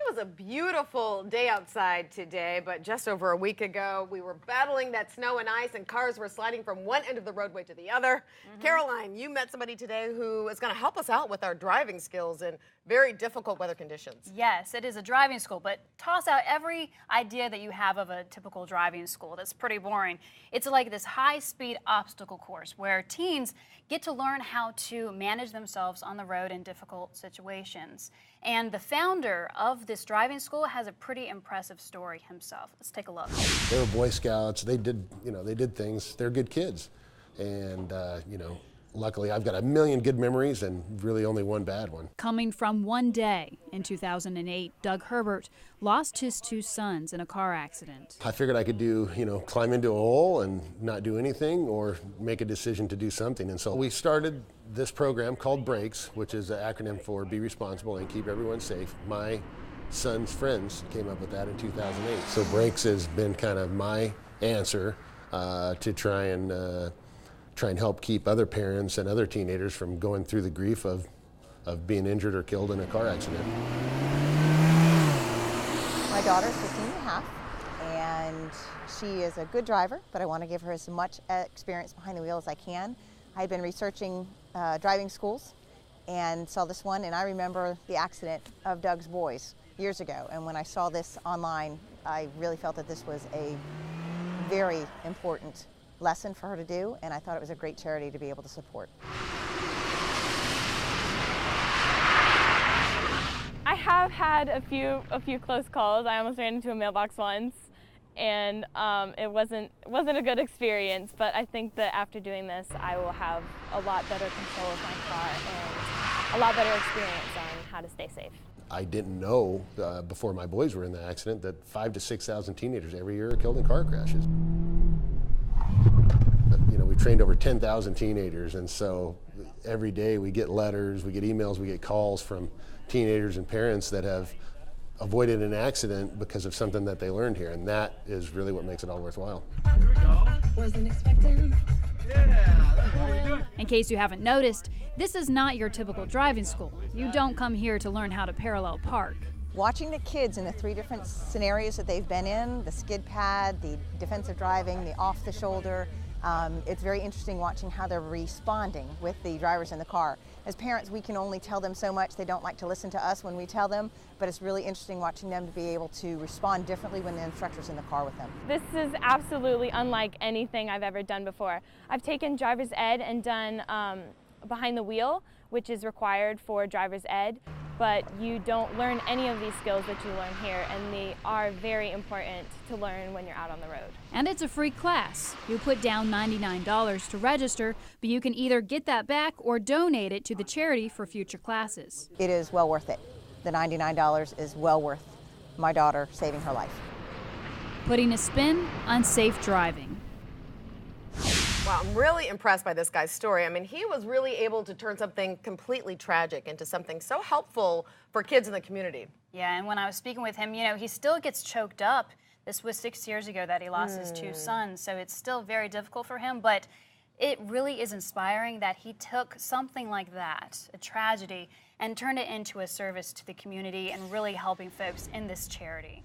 was a beautiful day outside today, but just over a week ago, we were battling that snow and ice, and cars were sliding from one end of the roadway to the other. Caroline, you met somebody today who is going to help us out with our driving skills in very difficult weather conditions. Yes, it is a driving school, but toss out every idea that you have of a typical driving school. That's pretty boring. It's like this high-speed obstacle course where teens get to learn how to manage themselves on the road in difficult situations. And the founder of this driving school has a pretty impressive story himself. Let's take a look. They were Boy Scouts. They did things. They're good kids. And, luckily I've got a million good memories and really only one bad one. Coming from one day in 2008, Doug Herbert lost his two sons in a car accident. I figured I could do, climb into a hole and not do anything or make a decision to do something. And so we started this program called B.R.A.K.E.S, which is an acronym for Be Responsible and Keep Everyone Safe. My son's friends came up with that in 2008. So B.R.A.K.E.S has been kind of my answer to try and help keep other parents and other teenagers from going through the grief of being injured or killed in a car accident. My daughter's 15 and a half, and she is a good driver, but I want to give her as much experience behind the wheel as I can. I had been researching driving schools and saw this one, and I remember the accident of Doug's boys years ago, and when I saw this online, I really felt that this was a very important lesson for her to do, and I thought it was a great charity to be able to support. I have had a few close calls. I almost ran into a mailbox once, and it wasn't a good experience, but I think that after doing this, I will have a lot better control of my car and a lot better experience on how to stay safe. I didn't know before my boys were in the accident that 5,000 to 6,000 teenagers every year are killed in car crashes. We trained over 10,000 teenagers, and so every day we get letters, we get emails, we get calls from teenagers and parents that have avoided an accident because of something that they learned here, and that is really what makes it all worthwhile. Here we go. Wasn't expecting. Yeah. In case you haven't noticed, this is not your typical driving school. You don't come here to learn how to parallel park. Watching the kids in the 3 different scenarios that they've been in, the skid pad, the defensive driving, the off the shoulder, it's very interesting watching how they're responding with the drivers in the car. As parents, we can only tell them so much. They don't like to listen to us when we tell them, but it's really interesting watching them to be able to respond differently when the instructor's in the car with them. This is absolutely unlike anything I've ever done before. I've taken driver's ed and done behind the wheel, which is required for driver's ed, but you don't learn any of these skills that you learn here, and they are very important to learn when you're out on the road. And it's a free class. You put down $99 to register, but you can either get that back or donate it to the charity for future classes. It is well worth it. The $99 is well worth my daughter saving her life. Putting a spin on safe driving. Wow, I'm really impressed by this guy's story. I mean, he was really able to turn something completely tragic into something so helpful for kids in the community. Yeah, and when I was speaking with him, he still gets choked up. This was 6 years ago that he lost his two sons, so it's still very difficult for him, but it really is inspiring that he took something like that, a tragedy, and turned it into a service to the community and really helping folks in this charity.